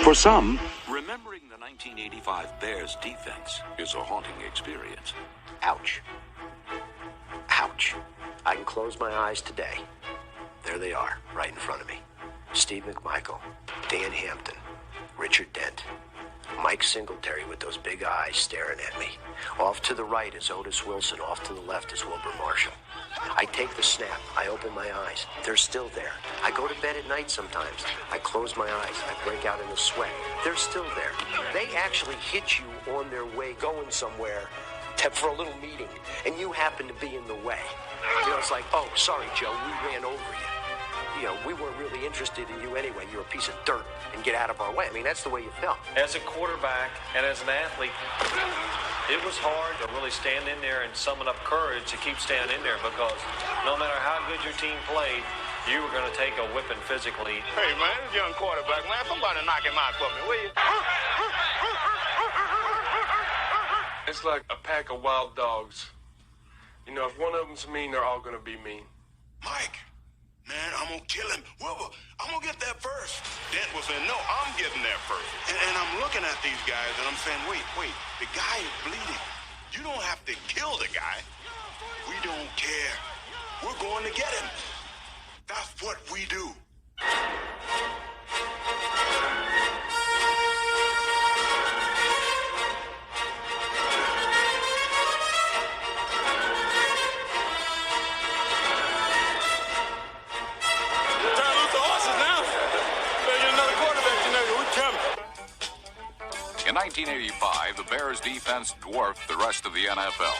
For some, remembering the 1985 Bears defense is a haunting experience. Ouch. Ouch. I can close my eyes today. There they are, right in front of me. Steve McMichael, Dan Hampton, Richard Dent, Mike Singletary with those big eyes staring at me. Off to the right is Otis Wilson. Off to the left is Wilbur Marshall. I take the snap. I open my eyes. They're still there. I go to bed at night sometimes. I close my eyes. I break out in a sweat. They're still there. They actually hit you on their way going somewhere for a little meeting, and you happen to be in the way. You know, it's like, oh, sorry, Joe, we ran over you. You know, we weren't really interested in you anyway. You're a piece of dirt, and get out of our way. I mean, that's the way you felt. As a quarterback and as an athlete, it was hard to really stand in there and summon up courage to keep standing in there, because no matter how good your team played, you were going to take a whipping physically. Hey, man, this young quarterback, man, somebody knock him out for me, will you? It's like a pack of wild dogs. You know, if one of them's mean, they're all going to be mean. Mike, man, I'm going to kill him. Wilbur, I'm going to get there first. Dent was saying, no, I'm getting there first. And I'm looking at these guys, and I'm saying, wait, the guy is bleeding. You don't have to kill the guy. We don't care. We're going to get him. That's what we do. In 1985, the Bears defense dwarfed the rest of the NFL.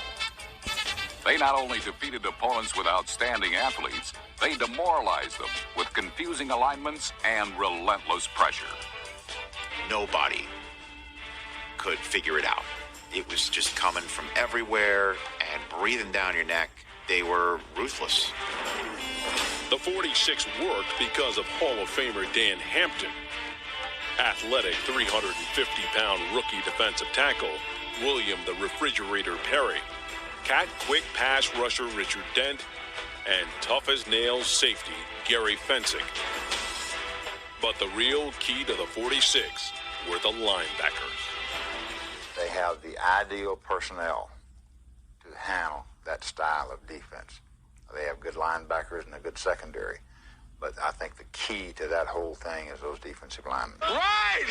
They not only defeated opponents with outstanding athletes, they demoralized them with confusing alignments and relentless pressure. Nobody could figure it out. It was just coming from everywhere and breathing down your neck. They were ruthless. The 46 worked because of Hall of Famer Dan Hampton. Athletic 350-pound rookie defensive tackle William the Refrigerator Perry, cat quick pass rusher Richard Dent, and tough-as-nails safety Gary Fensick. But the real key to the 46 were the linebackers. They have the ideal personnel to handle that style of defense. They have good linebackers and a good secondary. But I think the key to that whole thing is those defensive linemen. Right!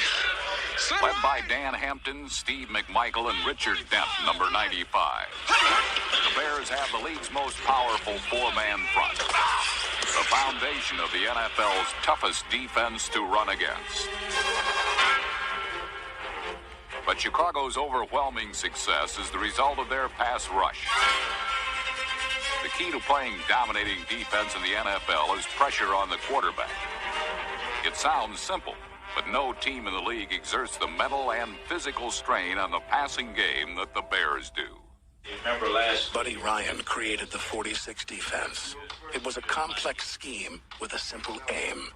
Led by Dan Hampton, Steve McMichael, and Richard Dent, number 95. The Bears have the league's most powerful four-man front. The foundation of the NFL's toughest defense to run against. But Chicago's overwhelming success is the result of their pass rush. The key to playing dominating defense in the NFL is pressure on the quarterback. It sounds simple, but no team in the league exerts the mental and physical strain on the passing game that the Bears do. Remember last Buddy Ryan created the 46 defense. It was a complex scheme with a simple aim.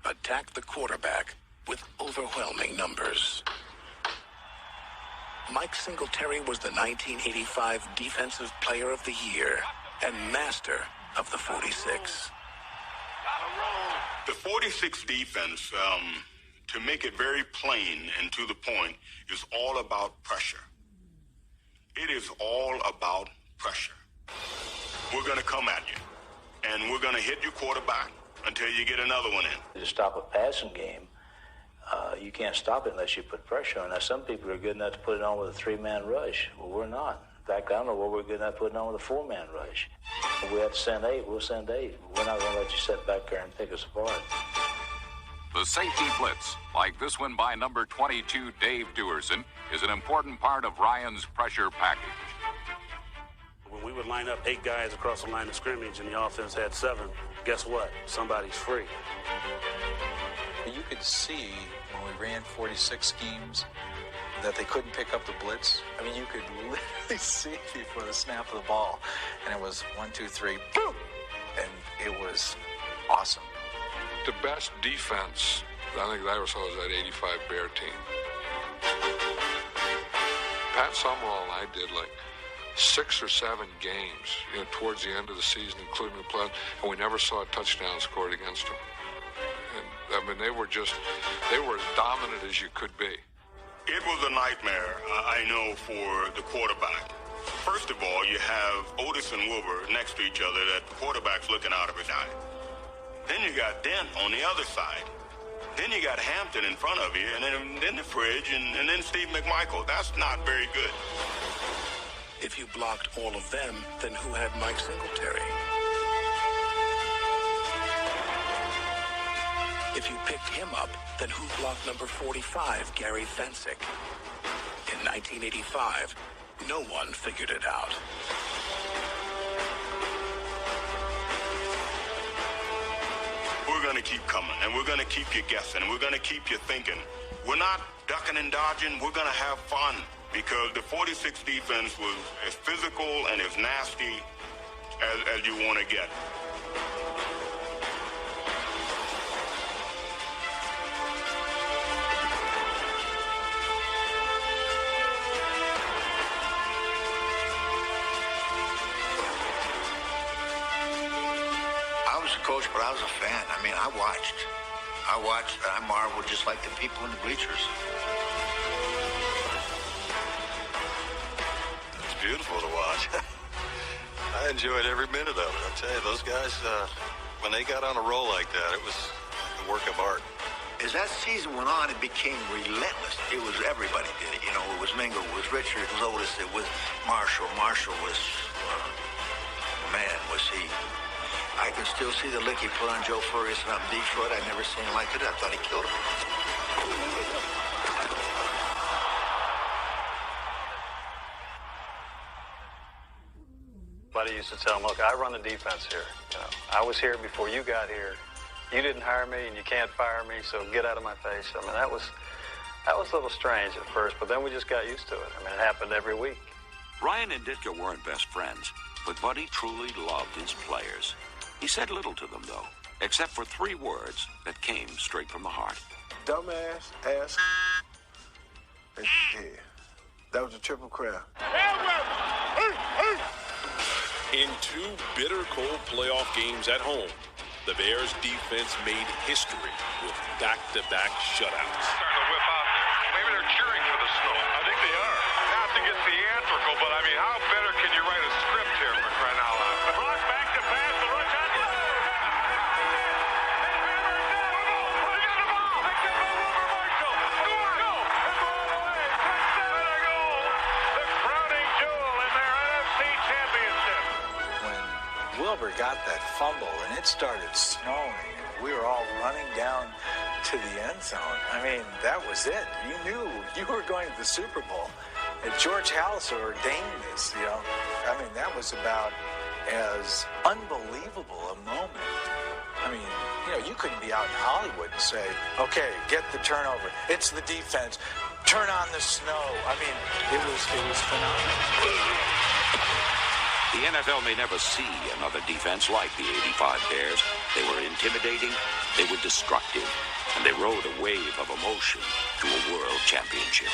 Attack the quarterback with overwhelming numbers. Mike Singletary was the 1985 Defensive Player of the Year and master of the 46. The 46 defense, to make it very plain and to the point, is all about pressure. It is all about pressure. We're going to come at you, and we're going to hit your quarterback until you get another one in. To stop a passing game, you can't stop it unless you put pressure on. Now, some people are good enough to put it on with a three-man rush. Well, we're not. In fact, I don't know what we're good enough putting on with a four-man rush. If we have to send 8, we'll send 8. We're not going to let you sit back there and pick us apart. The safety blitz, like this one by number 22, Dave Duerson, is an important part of Ryan's pressure package. When we would line up 8 guys across the line of scrimmage and the offense had 7, guess what? Somebody's free. You could see when we ran 46 schemes that they couldn't pick up the blitz. I mean, you could literally see before the snap of the ball. And it was 1, 2, 3, boom! And it was awesome. The best defense I think I ever saw was that 85 Bear team. Pat Summerall and I did like 6 or 7 games, towards the end of the season, including the play, and we never saw a touchdown scored against them. And I mean, they were as dominant as you could be. It was a nightmare, I know, for the quarterback. First of all, you have Otis and Wilbur next to each other that the quarterback's looking out of his eye. Then you got Dent on the other side. Then you got Hampton in front of you, and then the Fridge, and then Steve McMichael. That's not very good. If you blocked all of them, then who had Mike Singletary? If you picked him up, then who blocked number 45, Gary Fensick? In 1985, no one figured it out. We're going to keep coming, and we're going to keep you guessing, and we're going to keep you thinking. We're not ducking and dodging. We're going to have fun, because the 46 defense was as physical and as nasty as you want to get. I was a coach, but I was a fan. I mean, I watched, and I marveled just like the people in the bleachers. It's beautiful to watch. I enjoyed every minute of it. I tell you, those guys, when they got on a roll like that, it was like a work of art. As that season went on, it became relentless. It was everybody did it. You know, it was Mingo, it was Richard, it was Otis, it was Marshall. Marshall was, man, was he. I can still see the lick he put on Joe Ferguson up in Detroit. I've never seen like it. I thought he killed him. Buddy used to tell him, look, I run the defense here. You know, I was here before you got here. You didn't hire me, and you can't fire me, so get out of my face. I mean, that was a little strange at first, but then we just got used to it. I mean, it happened every week. Ryan and Ditka weren't best friends, but Buddy truly loved his players. He said little to them, though, except for 3 words that came straight from the heart. Dumbass, ass, and yeah. That was a triple crown. In 2 bitter cold playoff games at home, the Bears defense made history with back-to-back shutouts. Starting to whip out there. Maybe they're cheering for the snow. I think they are. Not to get theatrical, but I mean, how better can you write a script here for crying out loud? Brock back to pass, the rush on. Wilbur got that fumble, and it started snowing. We were all running down to the end zone. I mean, that was it. You knew you were going to the Super Bowl. And George Halas ordained this, you know. I mean, that was about as unbelievable a moment. I mean, you know, you couldn't be out in Hollywood and say, okay, get the turnover. It's the defense. Turn on the snow. I mean, it was phenomenal. The NFL may never see another defense like the 85 Bears. They were intimidating, they were destructive, and they rode a wave of emotion to a world championship.